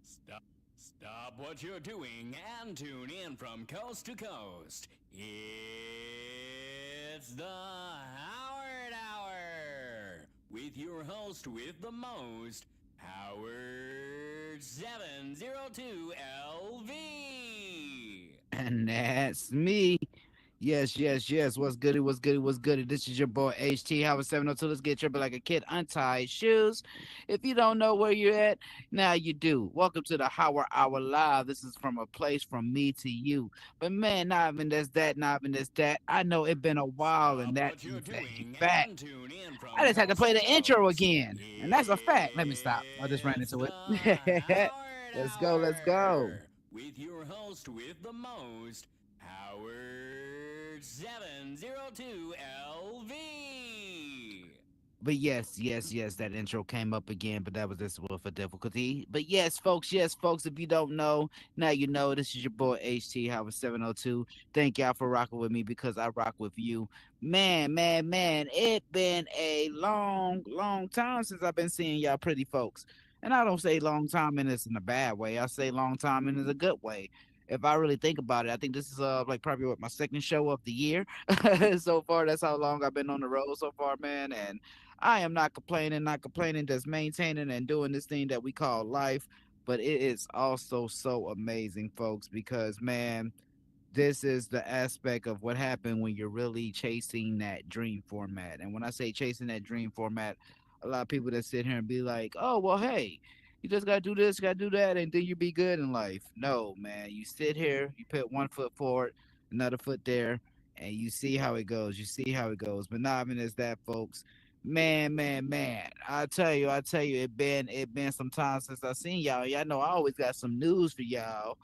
Stop, stop what you're doing and tune in from coast to coast. It's the Howard Hour with your host with the most, Howard 702 LV. And that's me. Yes, yes, yes. What's goody? What's goody? What's goody? This is your boy HT Howard 702. Let's get tripping like a kid. Untie shoes. If you don't know where you're at, now you do. Welcome to the Howard Hour Live. This is from a place from me to you. But man, not even this that, not even this that. I know it been a while, and Stop that what you're is a doing fact. and tune in I from just had to coast play to the intro coast. again, and that's a fact. Let me stop. I just ran It's into the it. Howard Let's go. Let's go. Hour with your host with the most, Howard 702 LV. But yes, yes, yes, that intro came up again, but that was just for difficulty. But yes, folks, if you don't know, now you know. This is your boy HT Howard 702. Thank y'all for rocking with me because I rock with you. Man, it been a long time since I've been seeing y'all pretty folks. And I don't say long time in this in a bad way. I say long time in a good way. If I really think about it, I think this is like probably what my second show of the year so far. That's how long I've been on the road so far, man. And I am not complaining, just maintaining and doing this thing that we call life. But it is also so amazing, folks, because man, this is the aspect of what happened when you're really chasing that dream format. And when I say chasing that dream format, a lot of people that sit here and be like, oh, well, hey, you just got to do this, got to do that, and then you be good in life. No, man, you sit here, you put one foot forward, another foot there, and you see how it goes. You see how it goes. But not even as that, folks. Man. I tell you, it been some time since I seen y'all. Y'all know I always got some news for y'all.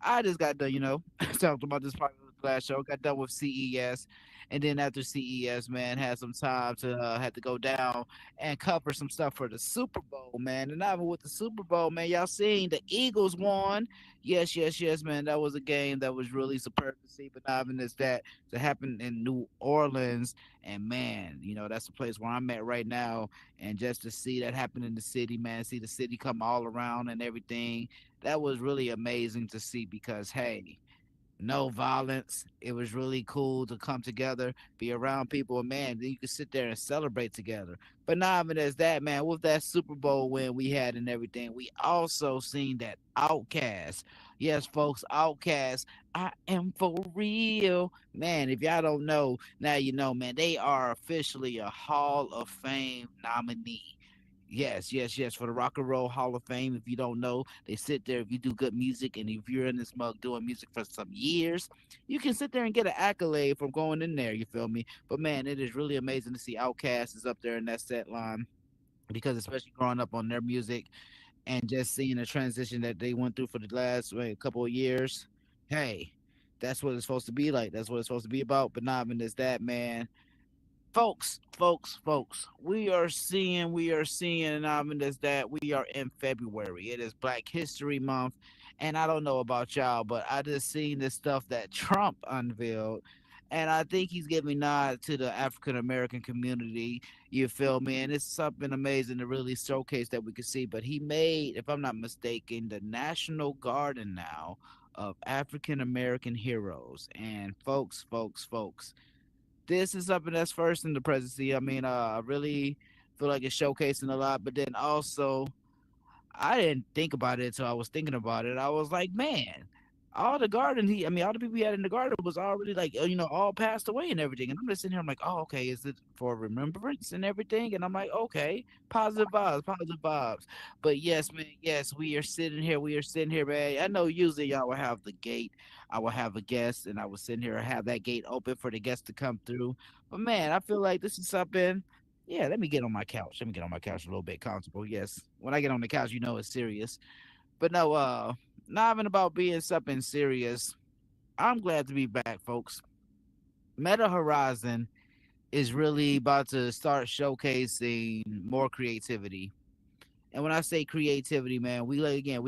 I just got done, talked about this part of the last show. Got done with CES, and then after CES, man, had some time to had to go down and cover some stuff for the Super Bowl, man. And not even with the Super Bowl, man, y'all seen the Eagles won. Yes, man. That was a game that was really superb to see. But not even is that to happen in New Orleans, and man, that's the place where I'm at right now. And just to see that happen in the city, man, see the city come all around and everything, that was really amazing to see because hey, no violence. It was really cool to come together, be around people, and man, you could sit there and celebrate together. But not even as that, man, with that Super Bowl win we had and everything, we also seen that Outcast. Yes, folks, Outcast. I am for real. Man, if y'all don't know, now you know, man, they are officially a Hall of Fame nominee. Yes, for the Rock and Roll Hall of Fame. If you don't know, they sit there. If you do good music and if you're in this mug doing music for some years, you can sit there and get an accolade from going in there. You feel me? But man, it is really amazing to see Outkast is up there in that set line because especially growing up on their music and just seeing the transition that they went through for the last couple of years. Hey, that's what it's supposed to be like. That's what it's supposed to be about. But not even as that, man, folks, we are seeing, and I mean, is that we are in February. It is Black History Month, and I don't know about y'all, but I just seen this stuff that Trump unveiled, and I think he's giving nod to the African American community. You feel me? And it's something amazing to really showcase that we can see. But he made, if I'm not mistaken, the National Garden now of African American heroes, and folks, this is something that's first in the presidency. I mean, I really feel like it's showcasing a lot, but then also I didn't think about it until I was thinking about it. I was like, man, all the garden all the people he had in the garden was already like, all passed away and everything. And I'm just sitting here, I'm like, oh, okay, is it for remembrance and everything? And I'm like, okay, positive vibes. But yes, man, yes, we are sitting here, man. I know usually y'all will have the gate, I will have a guest, and I will sit here and have that gate open for the guests to come through. But man, I feel like this is something. Yeah, let me get on my couch. Let me get on my couch a little bit comfortable. Yes. When I get on the couch, it's serious. But no, not even about being something serious. I'm glad to be back, folks. Meta Horizon is really about to start showcasing more creativity. And when I say creativity, man, we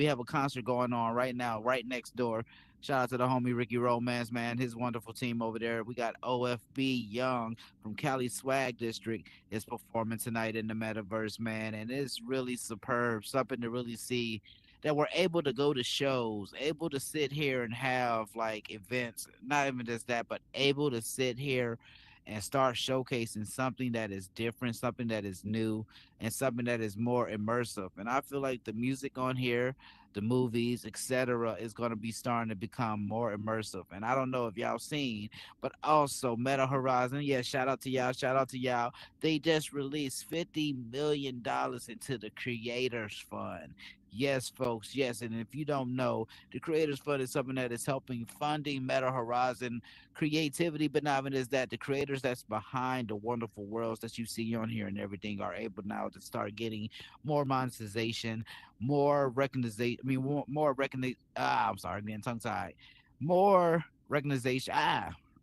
have a concert going on right now, right next door. Shout out to the homie Ricky Romance, man. His wonderful team over there. We got OFB Young from Cali Swag District is performing tonight in the metaverse, man. And it's really superb. Something to really see that we're able to go to shows, able to sit here and have like events, not even just that, but able to sit here and start showcasing something that is different, something that is new, and something that is more immersive. And I feel like the music on here, the movies, etc., is going to be starting to become more immersive. And I don't know if y'all seen, but also Meta Horizon. Yeah, shout out to y'all. Shout out to y'all. They just released $50 million into the Creators Fund. Yes, folks. Yes, and if you don't know, the Creators Fund is something that is helping funding Meta Horizon creativity, but not even is that the creators that's behind the wonderful worlds that you see on here and everything are able now to start getting more monetization, more recognition. I mean, more recognition. I'm sorry, I'm getting tongue tied. More recognition.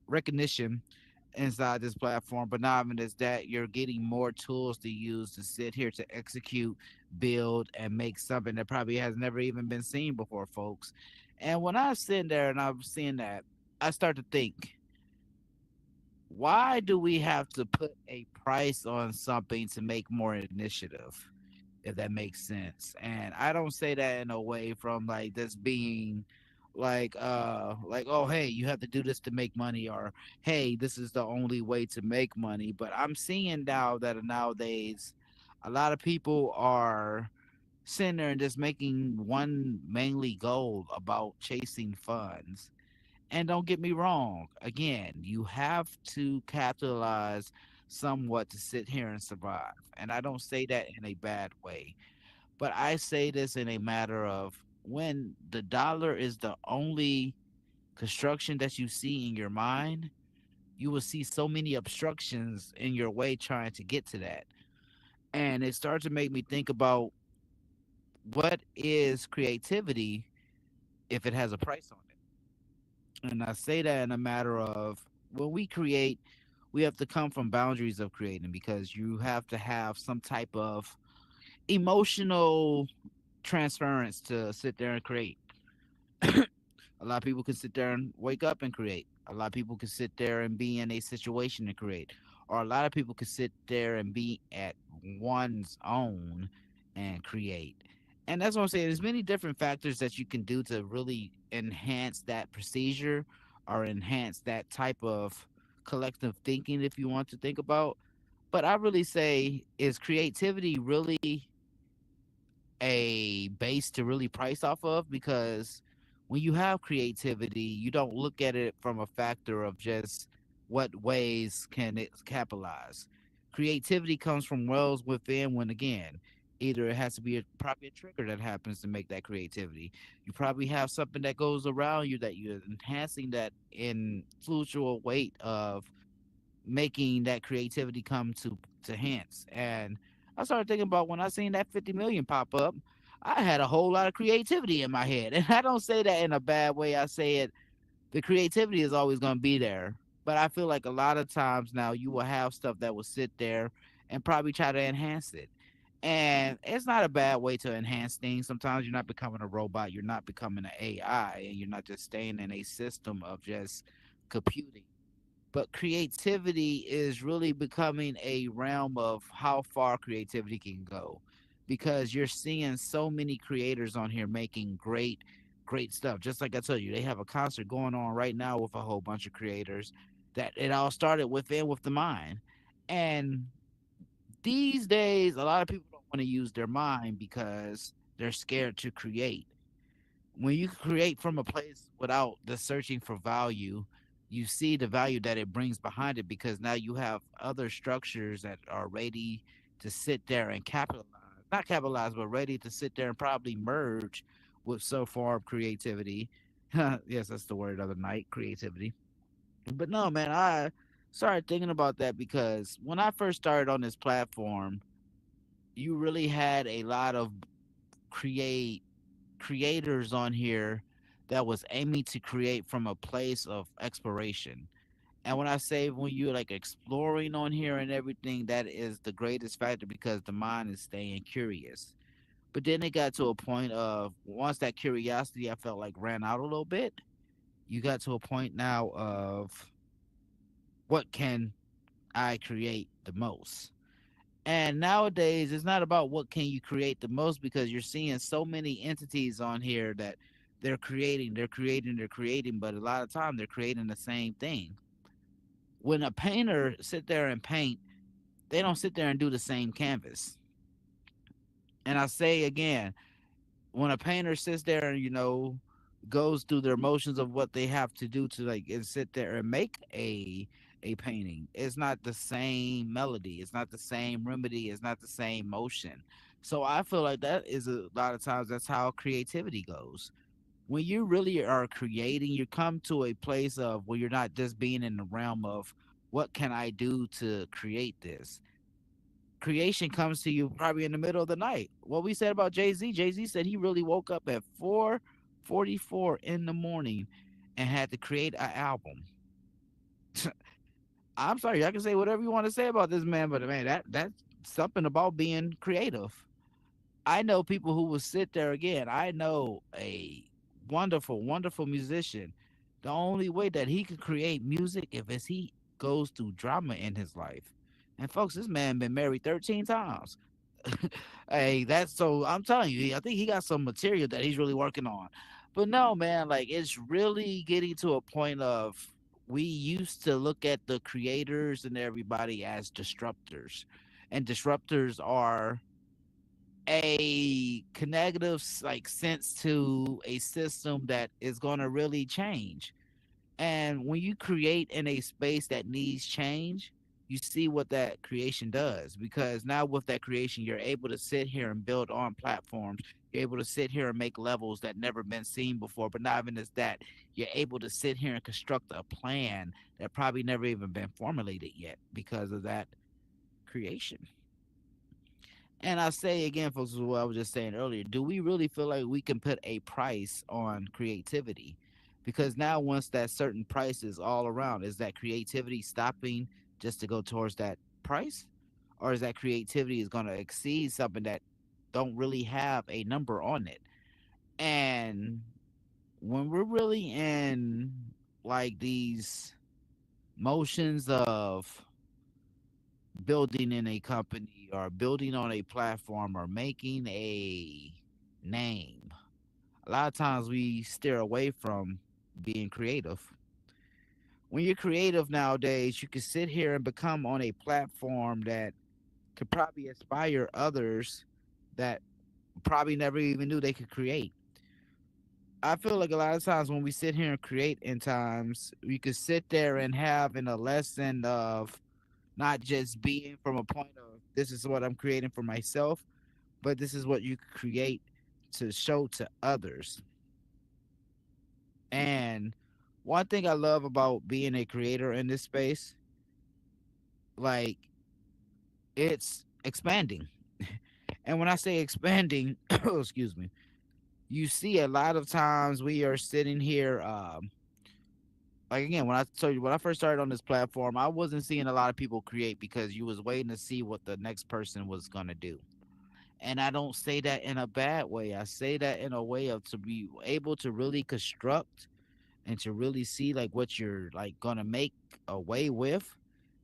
Recognition inside this platform, but not even is that you're getting more tools to use to sit here to execute, build, and make something that probably has never even been seen before, folks. And when I sit there and I'm seeing that, I start to think, why do we have to put a price on something to make more initiative? If that makes sense. And I don't say that in a way from like this being like oh hey you have to do this to make money or hey this is the only way to make money, but I'm seeing now that nowadays a lot of people are sitting there and just making one mainly goal about chasing funds. And don't get me wrong, again, you have to capitalize somewhat to sit here and survive. And I don't say that in a bad way, but I say this in a matter of when the dollar is the only construction that you see in your mind, you will see so many obstructions in your way trying to get to that. And it starts to make me think about what is creativity if it has a price on it. And I say that in a matter of when we create, we have to come from boundaries of creating because you have to have some type of emotional transference to sit there and create. A lot of people can sit there and wake up and create. A lot of people can sit there and be in a situation to create. Or a lot of people can sit there and be at one's own and create. And that's what I'm saying. There's many different factors that you can do to really enhance that procedure or enhance that type of collective thinking if you want to think about. But I really say, is creativity really a base to really price off of? Because when you have creativity, you don't look at it from a factor of just what ways can it capitalize. Creativity comes from wells within when again, either it has to be probably a trigger that happens to make that creativity. You probably have something that goes around you that you're enhancing that influential weight of making that creativity come to hence. And I started thinking about when I seen that 50 million pop up, I had a whole lot of creativity in my head. And I don't say that in a bad way. I say it, the creativity is always going to be there. But I feel like a lot of times now you will have stuff that will sit there and probably try to enhance it. And it's not a bad way to enhance things. Sometimes you're not becoming a robot, you're not becoming an AI, and you're not just staying in a system of just computing, but creativity is really becoming a realm of how far creativity can go because you're seeing so many creators on here making great stuff. Just like I told you, they have a concert going on right now with a whole bunch of creators that it all started within with the mind. And these days a lot of people don't want to use their mind because they're scared to create. When you create from a place without the searching for value, you see the value that it brings behind it because now you have other structures that are ready to sit there and capitalize, not capitalize, but ready to sit there and probably merge with some form of creativity. Yes, that's the word of the night, creativity. But no, man, I started thinking about that because when I first started on this platform, you really had a lot of create creators on here that was aiming to create from a place of exploration. And when I say when you're like exploring on here and everything, that is the greatest factor because the mind is staying curious. But then it got to a point of once that curiosity I felt like ran out a little bit, you got to a point now of what can I create the most. And nowadays, it's not about what can you create the most because you're seeing so many entities on here that they're creating, but a lot of time they're creating the same thing. When a painter sit there and paint, they don't sit there and do the same canvas. And I say again, when a painter sits there and goes through their motions of what they have to do to like and sit there and make a painting, it's not the same melody, it's not the same remedy, it's not the same motion. So I feel like that is a lot of times that's how creativity goes. When you really are creating, you come to a place of where you're not just being in the realm of what can I do to create this. Creation comes to you probably in the middle of the night. What we said about Jay-Z, Jay-Z said he really woke up at 4:44 in the morning and had to create an album. I'm sorry, I can say whatever you want to say about this man, but man, that's something about being creative. I know people who will sit there again. I know a wonderful, wonderful musician. The only way that he could create music if is he goes through drama in his life. And folks, this man been married 13 times. Hey, that's so I'm telling you, I think he got some material that he's really working on. But no, man, like it's really getting to a point of we used to look at the creators and everybody as disruptors. And disruptors are a connective like sense to a system that is going to really change. And when you create in a space that needs change, you see what that creation does. Because now with that creation, you're able to sit here and build on platforms. You're able to sit here and make levels that never been seen before. But not even as that, you're able to sit here and construct a plan that probably never even been formulated yet because of that creation. And I say again, folks, is what I was just saying earlier. Do we really feel like we can put a price on creativity? Because now, once that certain price is all around, is that creativity stopping just to go towards that price, or is that creativity is going to exceed something that don't really have a number on it? And when we're really in like these motions of building in a company or building on a platform or making a name, a lot of times we steer away from being creative. When you're creative nowadays, you can sit here and become on a platform that could probably inspire others that probably never even knew they could create. I feel like a lot of times when we sit here and create in times, we could sit there and have in a lesson of not just being from a point of this is what I'm creating for myself, but this is what you create to show to others. And one thing I love about being a creator in this space, like it's expanding. And when I say expanding, excuse me, you see a lot of times we are sitting here. Like again, when I told you when I first started on this platform, I wasn't seeing a lot of people create because you was waiting to see what the next person was gonna do. And I don't say that in a bad way. I say that in a way of to be able to really construct and to really see like what you're like gonna make away with.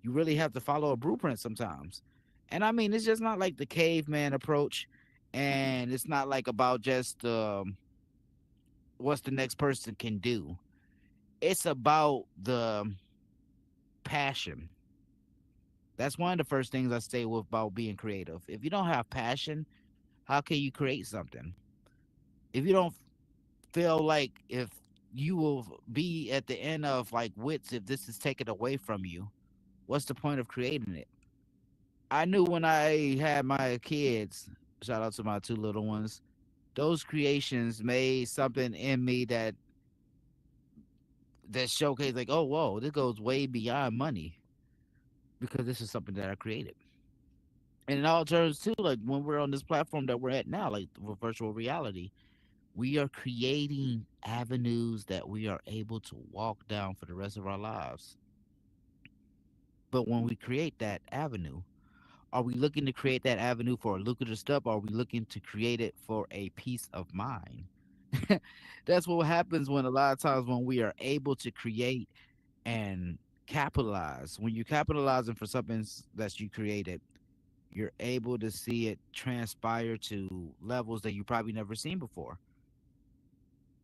You really have to follow a blueprint sometimes. And I mean, it's just not like the caveman approach, and it's not like about just what's the next person can do. It's about the passion. That's one of the first things I say with about being creative. If you don't have passion, how can you create something? If you don't feel like if you will be at the end of like wits if this is taken away from you, what's the point of creating it? I knew when I had my kids, shout out to my two little ones, those creations made something in me that showcased like, oh whoa, this goes way beyond money because this is something that I created. And it all turns to like when we're on this platform that we're at now, like with virtual reality, we are creating avenues that we are able to walk down for the rest of our lives. But when we create that avenue, are we looking to create that avenue for lucrative stuff? Or are we looking to create it for a peace of mind? That's what happens when a lot of times when we are able to create and capitalize. When you're capitalizing for something that you created, you're able to see it transpire to levels that you probably never seen before.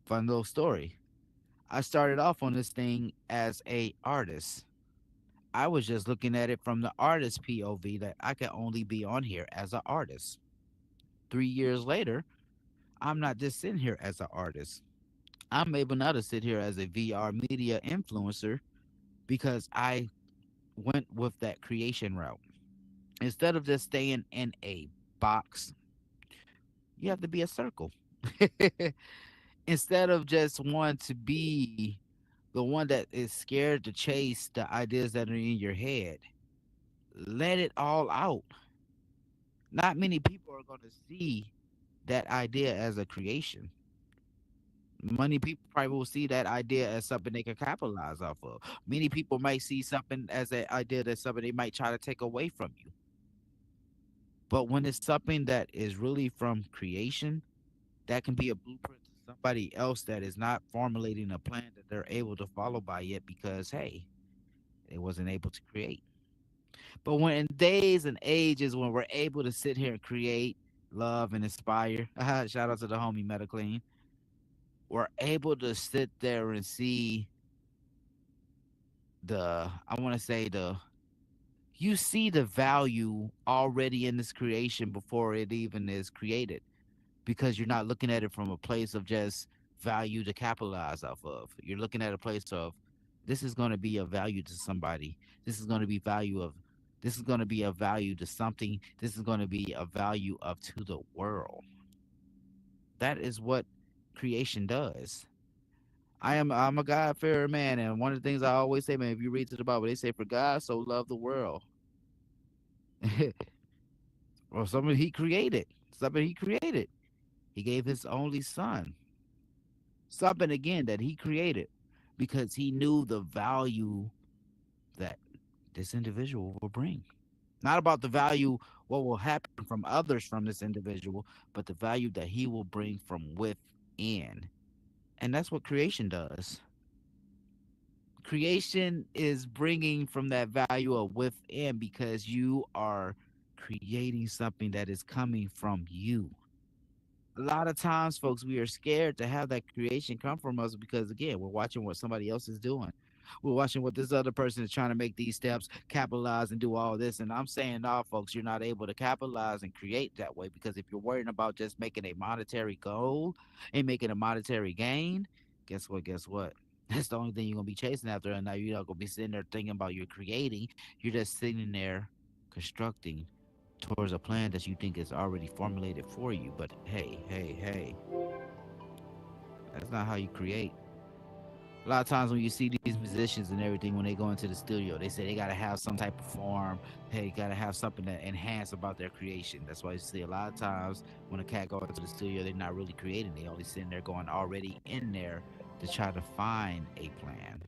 Fun little story. I started off on this thing as a artist. I was just looking at it from the artist POV that I could only be on here as an artist. 3 years later, I'm not just sitting here as an artist. I'm able now to sit here as a VR media influencer because I went with that creation route. Instead of just staying in a box, you have to be a circle. Instead of just wanting to be the one that is scared to chase the ideas that are in your head, let it all out. Not many people are going to see that idea as a creation. Many people probably will see that idea as something they can capitalize off of. Many people might see something as an idea that's something they might try to take away from you. But when it's something that is really from creation, that can be a blueprint to somebody else that is not formulating a plan that they're able to follow by yet because, hey, they wasn't able to create. But when in days and ages when we're able to sit here and create, love, and inspire, shout out to the homie MetaClean, we're able to sit there and see I want to say you see the value already in this creation before it even is created because you're not looking at it from a place of just value to capitalize off of. You're looking at a place of this is going to be a value to somebody. This is going to be value of this is going to be a value to something. This is going to be a value of to the world. That is what creation does. I'm a God fearing man, and one of the things I always say, man, if you read to the Bible, they say, "For God so loved the world." Or something He created, something He created. He gave His only Son, something again that He created, because He knew the value that this individual will bring. Not about the value what will happen from others from this individual, but the value that He will bring from within. And that's what creation does. Creation is bringing from that value of within because you are creating something that is coming from you. A lot of times, folks, we are scared to have that creation come from us because, again, we're watching what somebody else is doing. We're watching what this other person is trying to make these steps, capitalize, and do all this. And I'm saying, no, folks, you're not able to capitalize and create that way because if you're worrying about just making a monetary goal and making a monetary gain, guess what? Guess what? That's the only thing you're gonna be chasing after, and now you're not gonna be sitting there thinking about you're creating. You're just sitting there constructing towards a plan that you think is already formulated for you. But hey, hey, hey, that's not how you create. A lot of times when you see these musicians and everything, when they go into the studio, they say they gotta have some type of form. Hey, gotta have something to enhance about their creation. That's why you see a lot of times when a cat goes into the studio, they're not really creating. They only sitting there going already in there to try to find a plan.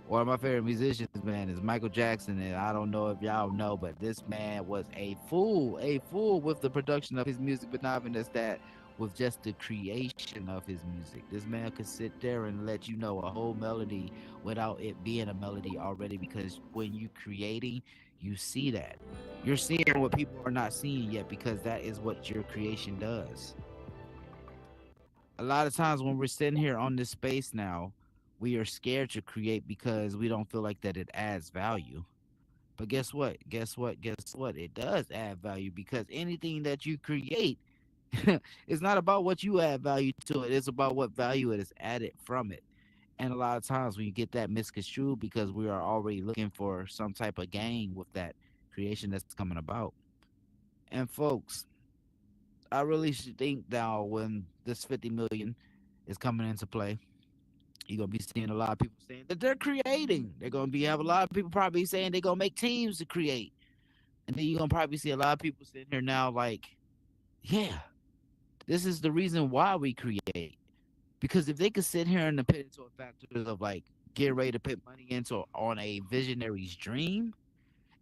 One of my favorite musicians, man, is Michael Jackson, and I don't know if y'all know, but this man was a fool with the production of his music, but not even just that, with just the creation of his music. This man could sit there and let you know a whole melody without it being a melody already, because when you creating, you see that. You're seeing what people are not seeing yet, because that is what your creation does. A lot of times when we're sitting here on this space now, we are scared to create because we don't feel like that it adds value. But guess what? Guess what? Guess what? It does add value because anything that you create, it's not about what you add value to it. It's about what value it is added from it. And a lot of times when you get that misconstrued because we are already looking for some type of gain with that creation that's coming about. And folks, I really should think now when this 50 million is coming into play, you're gonna be seeing a lot of people saying that they're creating. They're gonna be have a lot of people probably saying they're gonna make teams to create. And then you're gonna probably see a lot of people sitting here now like, yeah, this is the reason why we create. Because if they could sit here and put into a factors of like get ready to put money into on a visionary's dream,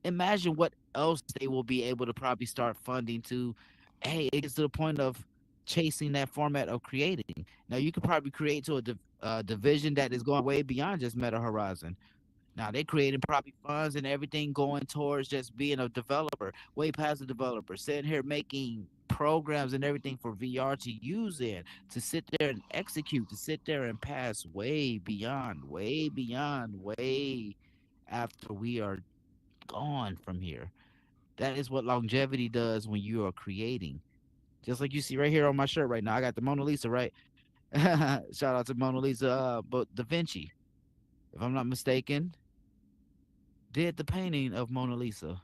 imagine what else they will be able to probably start funding to. Hey, it gets to the point of chasing that format of creating. Now you could probably create to a division that is going way beyond just Meta Horizon. Now they're creating probably funds and everything going towards just being a developer, way past a developer, sitting here making programs and everything for VR to use in, to sit there and execute, to sit there and pass way beyond, way after we are gone from here. That is what longevity does when you are creating. Just like you see right here on my shirt right now, I got the Mona Lisa, right? Shout out to Mona Lisa, but Da Vinci, if I'm not mistaken, did the painting of Mona Lisa.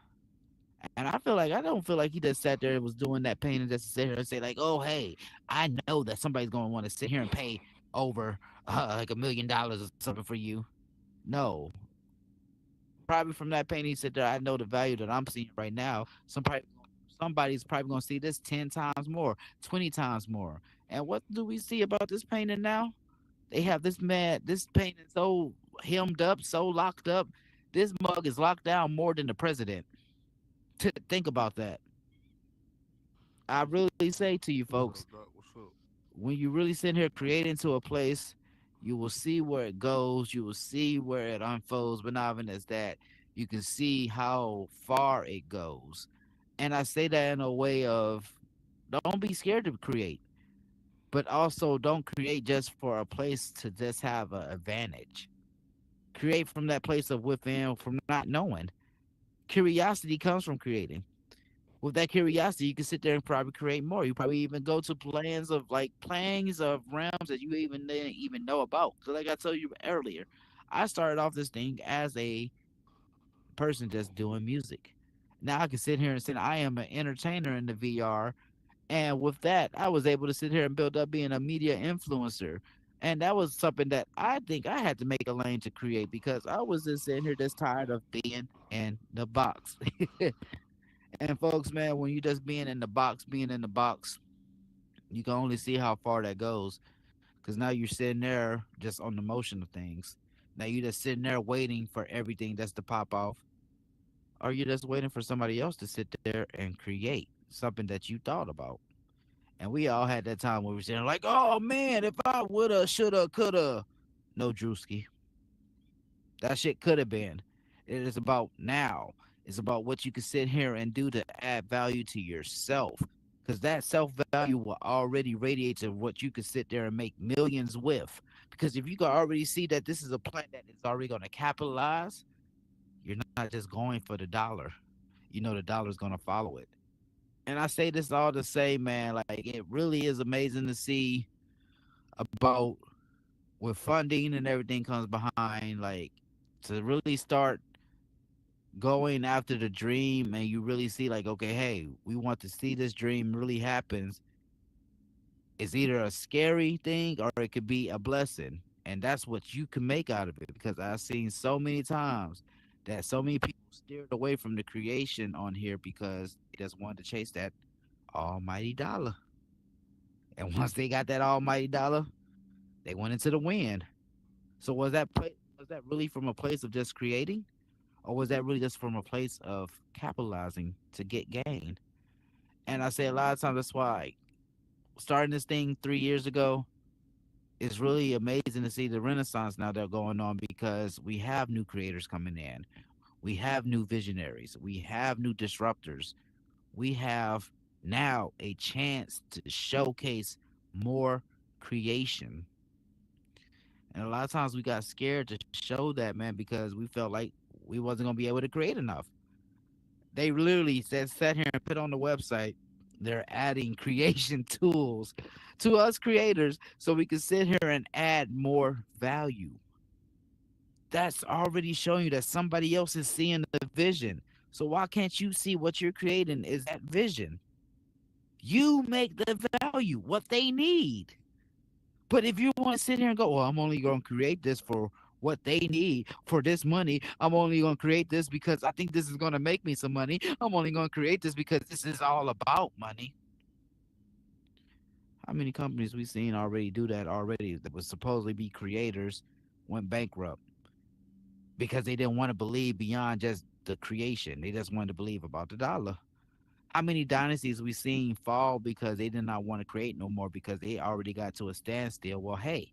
And I don't feel like he just sat there and was doing that painting just to sit here and say like, oh hey, I know that somebody's gonna want to sit here and pay over like $1 million or something for you. No, probably from that painting he said there, I know the value that I'm seeing right now. Somebody's probably gonna see this 10 times more, 20 times more. And what do we see about this painting now? They have this painting so hemmed up, so locked up. This mug is locked down more than the president. To think about that. I really say to you What folks, up, Doc? What's up? when you really sit here creating to a place, you will see where it goes, you will see where it unfolds, but not even as that, you can see how far it goes. And I say that in a way of don't be scared to create, but also don't create just for a place to just have an advantage. Create from that place of within, from not knowing. Curiosity comes from creating. With that curiosity, you can sit there and probably create more. You probably even go to plans of realms that you even didn't even know about. So like I told you earlier, I started off this thing as a person just doing music. Now I can sit here and say I am an entertainer in the VR, and with that, I was able to sit here and build up being a media influencer. And that was something that I think I had to make a lane to create because I was just sitting here just tired of being in the box. And folks, man, when you just being in the box, you can only see how far that goes. Cause now you're sitting there just on the motion of things. Now you're just sitting there waiting for everything that's to pop off, or you're just waiting for somebody else to sit there and create something that you thought about. And we all had that time where we were sitting like, oh man, if I woulda, shoulda, coulda. No, Drewski, that shit could have been. It is about now. It's about what you can sit here and do to add value to yourself. Because that self value will already radiate to what you could sit there and make millions with. Because if you can already see that this is a plan that is already going to capitalize, you're not just going for the dollar. You know the dollar's going to follow it. And I say this all to say, man, like it really is amazing to see about with funding and everything comes behind, like to really start going after the dream and you really see like okay hey we want to see this dream really happens. It's either a scary thing or it could be a blessing, and that's what you can make out of it because I've seen so many times that so many people steered away from the creation on here because they just wanted to chase that almighty dollar. And once they got that almighty dollar, they went into the wind. So was that really from a place of just creating, or was that really just from a place of capitalizing to get gain? And I say a lot of times that's why starting this thing 3 years ago is really amazing to see the renaissance now that's going on because we have new creators coming in. We have new visionaries. We have new disruptors. We have now a chance to showcase more creation. And a lot of times we got scared to show that, man, because we felt like we wasn't gonna be able to create enough. They literally sat here and put on the website they're adding creation tools to us creators so we can sit here and add more value. That's already showing you that somebody else is seeing the vision. So why can't you see what you're creating is that vision? You make the value what they need. But if you want to sit here and go, well, I'm only going to create this for what they need for this money. I'm only going to create this because I think this is going to make me some money. I'm only going to create this because this is all about money. How many companies we seen already do that already that was supposedly be creators went bankrupt because they didn't want to believe beyond just the creation. They just wanted to believe about the dollar. how many dynasties we seen fall because they did not want to create no more because they already got to a standstill. Well, hey,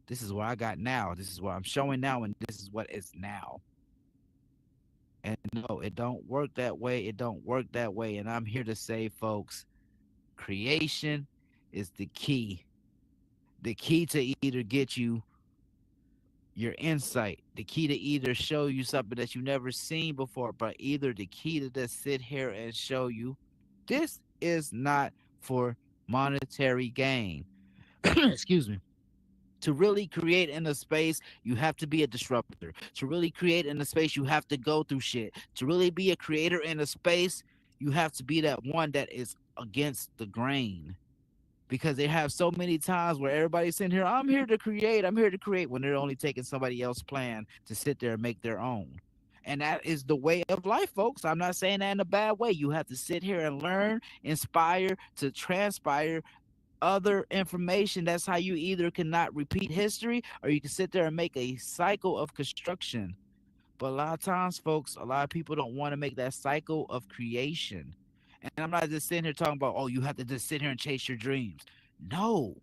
this is what I got now. This is what I'm showing now, and this is what is now. And no, it don't work that way. It don't work that way. And I'm here to say, folks, creation is the key. The key to either get you your insight, the key to either show you something that you never seen before, but either the key to just sit here and show you this is not for monetary gain. Excuse me. To really create in a space, you have to be a disruptor. To really create in a space, you have to go through shit. To really be a creator in a space, you have to be that one that is against the grain. Because they have so many times where everybody's sitting here, I'm here to create, when they're only taking somebody else's plan to sit there and make their own. And that is the way of life, folks. I'm not saying that in a bad way. You have to sit here and learn, inspire, to transpire other information. That's how you either cannot repeat history or you can sit there and make a cycle of construction. But a lot of times, folks, a lot of people don't want to make that cycle of creation. And I'm not just sitting here talking about, oh, you have to just sit here and chase your dreams. No,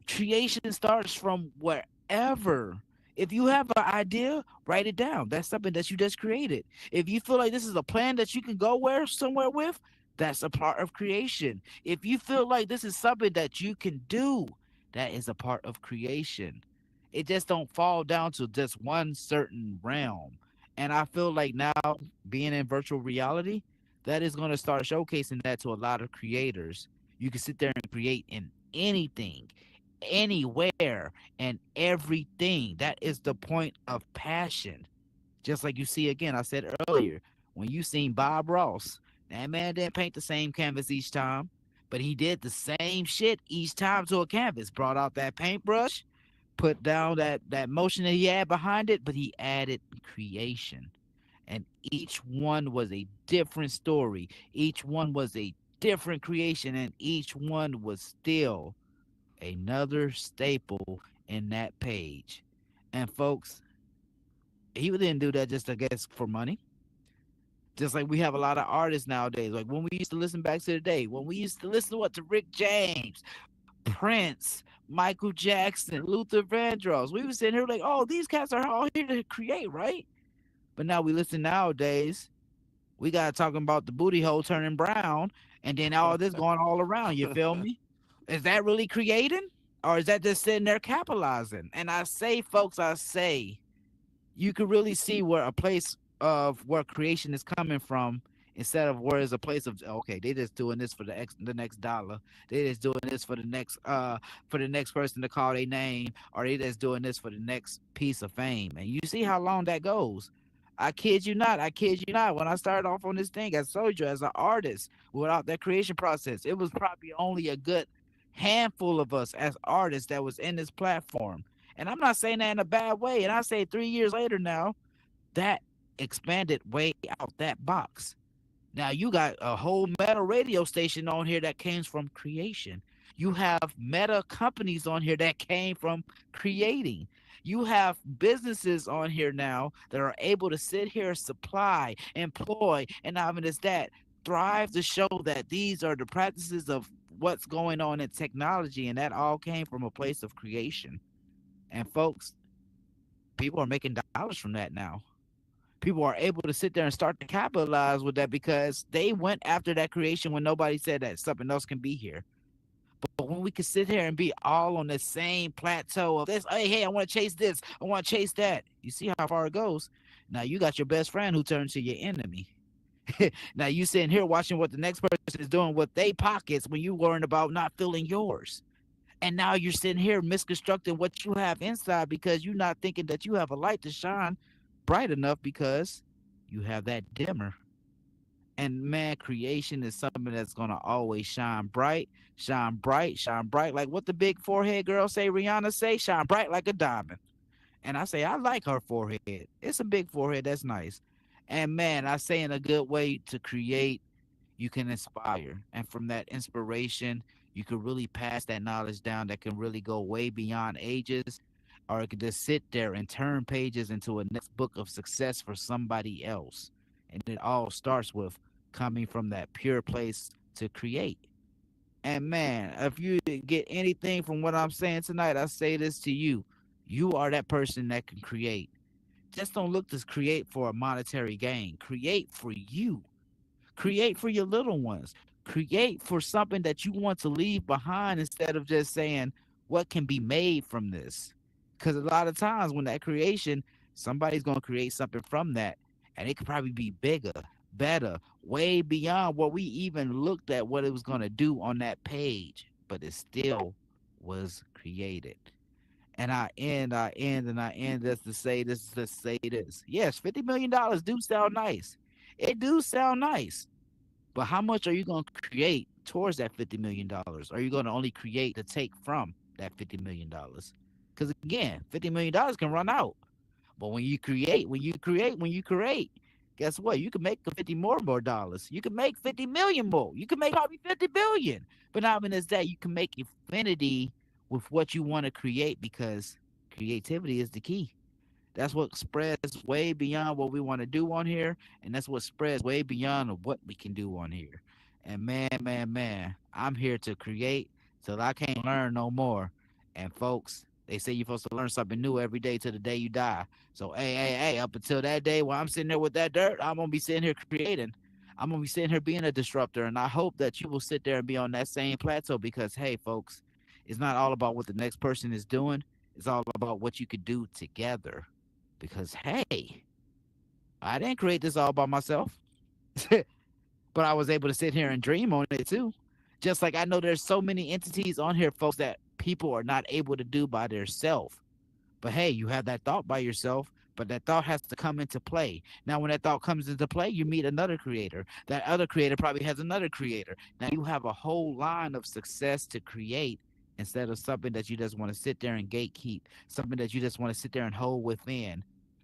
creation starts from wherever. If you have an idea, write it down. That's something that you just created. If you feel like this is a plan that you can go where somewhere with, that's a part of creation. If you feel like this is something that you can do, that is a part of creation. It just don't fall down to just one certain realm. And I feel like now being in virtual reality, that is going to start showcasing that to a lot of creators. You can sit there and create in anything, anywhere, and everything. That is the point of passion. Just like you see again, I said earlier, when you seen Bob Ross, that man didn't paint the same canvas each time, but he did the same shit each time to a canvas. Brought out that paintbrush, put down that motion that he had behind it, but he added creation. And each one was a different story. Each one was a different creation, and each one was still another staple in that page. And folks, he didn't do that just I guess for money. Just like we have a lot of artists nowadays. Like when we used to listen back to the day, when we used to listen to what to Rick James, Prince, Michael Jackson, Luther Vandross. We were sitting here like, oh, these cats are all here to create, right? But now we listen nowadays, we got talking about the booty hole turning brown, and then all this going all around. You feel me? Is that really creating? Or is that just sitting there capitalizing? And I say, folks, I say, you can really see where a place of where creation is coming from instead of where is a place of okay, they just doing this for the next dollar. They just doing this for the next person to call their name, or they just doing this for the next piece of fame. And you see how long that goes. I kid you not. I kid you not. When I started off on this thing as soldier, as an artist, without that creation process, it was probably only a good handful of us as artists that was in this platform. And I'm not saying that in a bad way. And I say 3 years later now, that expanded way out that box. Now you got a whole meta radio station on here that came from creation. You have meta companies on here that came from creating. You have businesses on here now that are able to sit here, supply, employ, and not even just that, thrive to show that these are the practices of what's going on in technology, and that all came from a place of creation. And folks, people are making dollars from that now. People are able to sit there and start to capitalize with that because they went after that creation when nobody said that something else can be here. But when we can sit here and be all on the same plateau of this, hey, I want to chase this, I want to chase that. You see how far it goes. Now you got your best friend who turns to your enemy. Now you sitting here watching what the next person is doing with their pockets when you worrying about not filling yours. And now you're sitting here misconstructing what you have inside because you're not thinking that you have a light to shine bright enough because you have that dimmer. And man, creation is something that's gonna always shine bright, shine bright, shine bright. Like what the big forehead girl say, Rihanna say, shine bright like a diamond. And I say, I like her forehead. It's a big forehead, that's nice. And man, I say in a good way to create, you can inspire. And from that inspiration, you can really pass that knowledge down that can really go way beyond ages, or it could just sit there and turn pages into a next book of success for somebody else. And it all starts with coming from that pure place to create. And man, if you get anything from what I'm saying tonight, I say this to you. You are that person that can create. Just don't look to create for a monetary gain. Create for you. Create for your little ones. Create for something that you want to leave behind instead of just saying, what can be made from this? Because a lot of times when that creation, somebody's going to create something from that, and it could probably be bigger, better, way beyond what we even looked at what it was going to do on that page, but it still was created. And I end this to say this, to say this. Yes, $50 million do sound nice. It do sound nice. But how much are you going to create towards that $50 million? Are you going to only create to take from that $50 million? Because again, $50 million can run out. But when you create, guess what? You can make a 50 more dollars. You can make 50 million more. You can make probably 50 billion. But not even as that, you can make infinity with what you want to create because creativity is the key. That's what spreads way beyond what we want to do on here, and that's what spreads way beyond of what we can do on here. And man, I'm here to create till I can't learn no more. And folks, they say you're supposed to learn something new every day till the day you die. So hey, up until that day while I'm sitting there with that dirt, I'm gonna be sitting here creating. I'm gonna be sitting here being a disruptor, and I hope that you will sit there and be on that same plateau because hey, folks, it's not all about what the next person is doing. It's all about what you could do together because hey, I didn't create this all by myself, but I was able to sit here and dream on it too. Just like I know there's so many entities on here, folks, that people are not able to do by themselves. But hey, you have that thought by yourself, but that thought has to come into play. Now, when that thought comes into play, you meet another creator. That other creator probably has another creator. Now you have a whole line of success to create instead of something that you just want to sit there and gatekeep, something that you just want to sit there and hold within.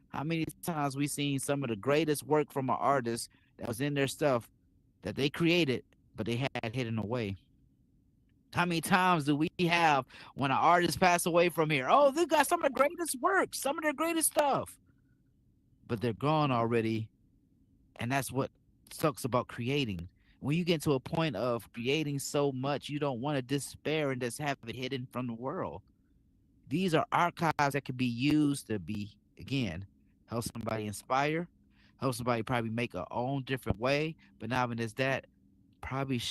How many times we seen some of the greatest work from an artist that was in their stuff that they created, but they had hidden away? How many times do we have when an artist pass away from here? Oh, they got some of the greatest work, some of their greatest stuff, but they're gone already. And that's what sucks about creating. When you get to a point of creating so much, you don't want to despair and just have it hidden from the world. These are archives that can be used to be, again, help somebody inspire, help somebody probably make a own different way. But not even as that, probably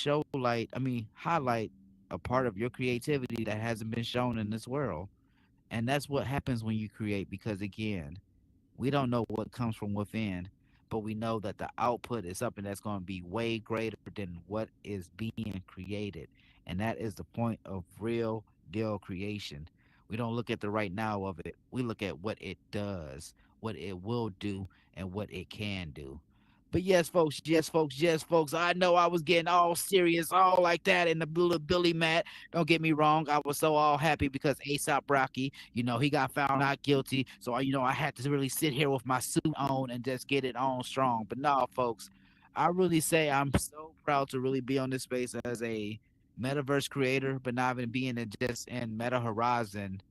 highlight a part of your creativity that hasn't been shown in this world. And that's what happens when you create because, again, we don't know what comes from within, but we know that the output is something that's going to be way greater than what is being created. And that is the point of real deal creation. We don't look at the right now of it, we look at what it does, what it will do, and what it can do. But yes, folks. I know I was getting all serious, all like that in the Billy Matt. Don't get me wrong. I was so all happy because ASAP Rocky, he got found not guilty. So, I had to really sit here with my suit on and just get it on strong. But no, folks, I really say I'm so proud to really be on this space as a metaverse creator, but not even being just in Meta Horizon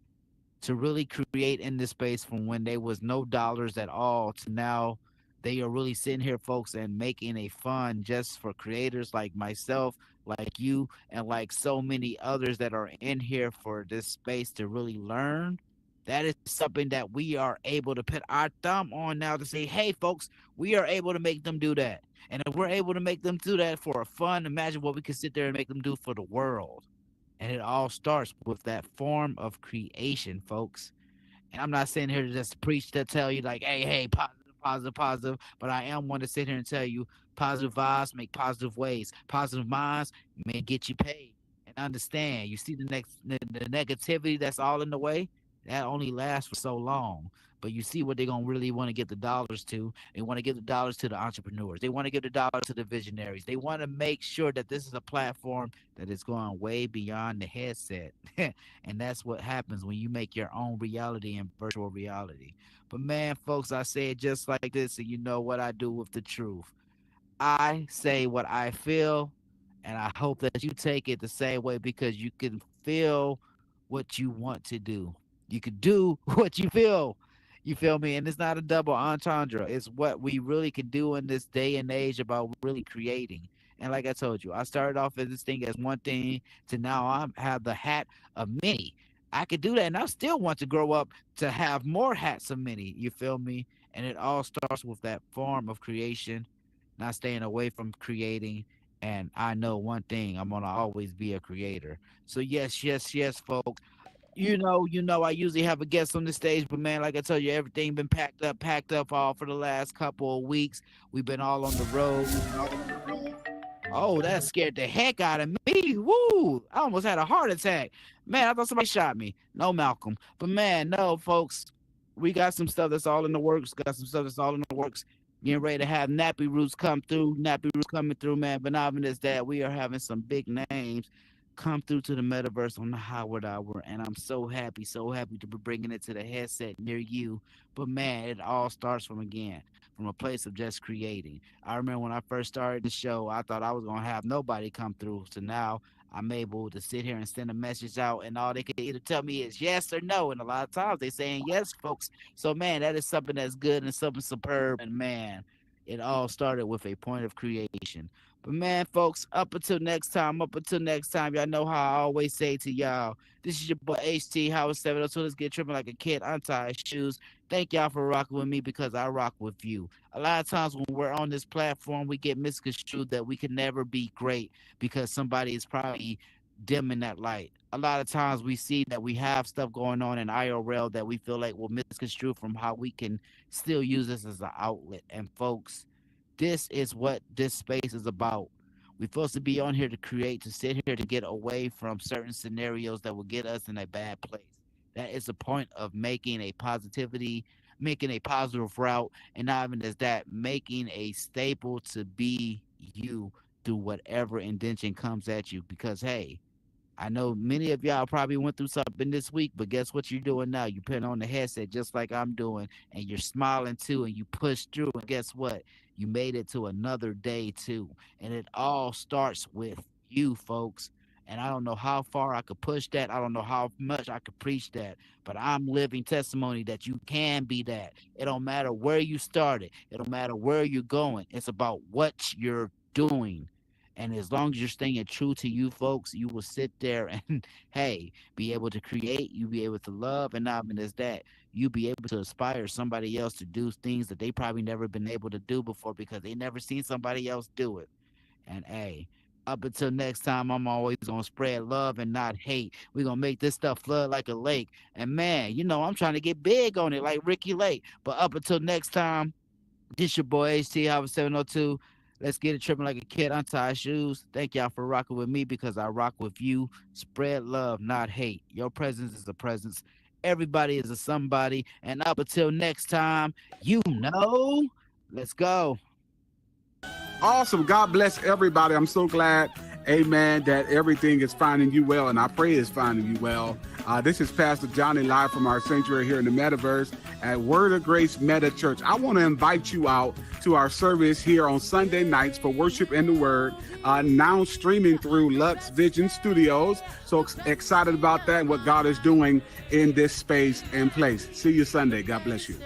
to really create in this space from when there was no dollars at all to now they are really sitting here folks and making a fun just for creators like myself, like you, and like so many others that are in here for this space to really learn. That is something that we are able to put our thumb on now to say, hey folks, we are able to make them do that. And if we're able to make them do that for a fun, imagine what we could sit there and make them do for the world. And it all starts with that form of creation, folks. And I'm not sitting here to just preach to tell you like, hey, positive. But I am one to sit here and tell you positive vibes make positive ways. Positive minds may get you paid. And understand, you see the negativity that's all in the way, that only lasts for so long. But you see what they're gonna really want to get the dollars to. They want to give the dollars to the entrepreneurs. They want to give the dollars to the visionaries. They want to make sure that this is a platform that is going way beyond the headset. And that's what happens when you make your own reality and virtual reality. But man, folks, I say it just like this, and you know what I do with the truth. I say what I feel, and I hope that you take it the same way because you can feel what you want to do. You can do what you feel. You feel me? And it's not a double entendre. It's what we really can do in this day and age about really creating. And like I told you, I started off as this thing as one thing to now I have the hat of many. I could do that, and I still want to grow up to have more hats of many. You feel me? And it all starts with that form of creation, not staying away from creating. And I know one thing: I'm gonna always be a creator. So yes, yes, yes, folks. I usually have a guest on the stage, but man, like I told you, everything been packed up all for the last couple of weeks. We've been all on the road. Oh, that scared the heck out of me. Woo! I almost had a heart attack. Man, I thought somebody shot me. No, Malcolm. But man, no, folks. We got some stuff that's all in the works. Got some stuff that's all in the works. Getting ready to have Nappy Roots come through. Nappy Roots coming through, man. But not even just that, we are having some big names come through to the metaverse on the Howard Hour. And I'm so happy to be bringing it to the headset near you. But man, it all starts from a place of just creating. I remember when I first started the show, I thought I was gonna have nobody come through. So now I'm able to sit here and send a message out, and all they can either tell me is yes or no. And a lot of times they saying yes, folks. So man, that is something that's good and something superb. And man, it all started with a point of creation. But man, folks, up until next time, y'all know how I always say to y'all, this is your boy HT Howard 702. Let's get tripping like a kid, untie his shoes. Thank y'all for rocking with me because I rock with you. A lot of times when we're on this platform, we get misconstrued that we can never be great because somebody is probably dimming that light. A lot of times we see that we have stuff going on in IRL that we feel like will misconstrue from how we can still use this as an outlet. And folks, this is what this space is about. We're supposed to be on here to create, to sit here to get away from certain scenarios that will get us in a bad place. That is the point of making a positive route, and not even as that, making a staple to be you through whatever indention comes at you. Because hey, I know many of y'all probably went through something this week, but guess what you're doing now? You're putting on the headset just like I'm doing, and you're smiling too, and you push through. And guess what? You made it to another day too. And it all starts with you, folks. And I don't know how far I could push that. I don't know how much I could preach that, but I'm living testimony that you can be that. It don't matter where you started. It don't matter where you're going. It's about what you're doing. And as long as you're staying true to you, folks, you will sit there and, hey, be able to create, you be able to love, and not even as that, you be able to inspire somebody else to do things that they probably never been able to do before because they never seen somebody else do it. And hey, up until next time, I'm always gonna spread love and not hate. We're gonna make this stuff flood like a lake. And man, I'm trying to get big on it like Ricky Lake. But up until next time, this your boy HT Howard 702. Let's get it tripping like a kid, untie shoes. Thank y'all for rocking with me because I rock with you. Spread love, not hate. Your presence is a presence. Everybody is a somebody. And up until next time, let's go. Awesome. God bless everybody. I'm so glad, amen, that everything is finding you well, and I pray it's finding you well. This is Pastor Johnny live from our sanctuary here in the Metaverse at Word of Grace Meta Church. I want to invite you out to our service here on Sunday nights for worship and the Word, now streaming through Lux Vision Studios. So excited about that and what God is doing in this space and place. See you Sunday. God bless you.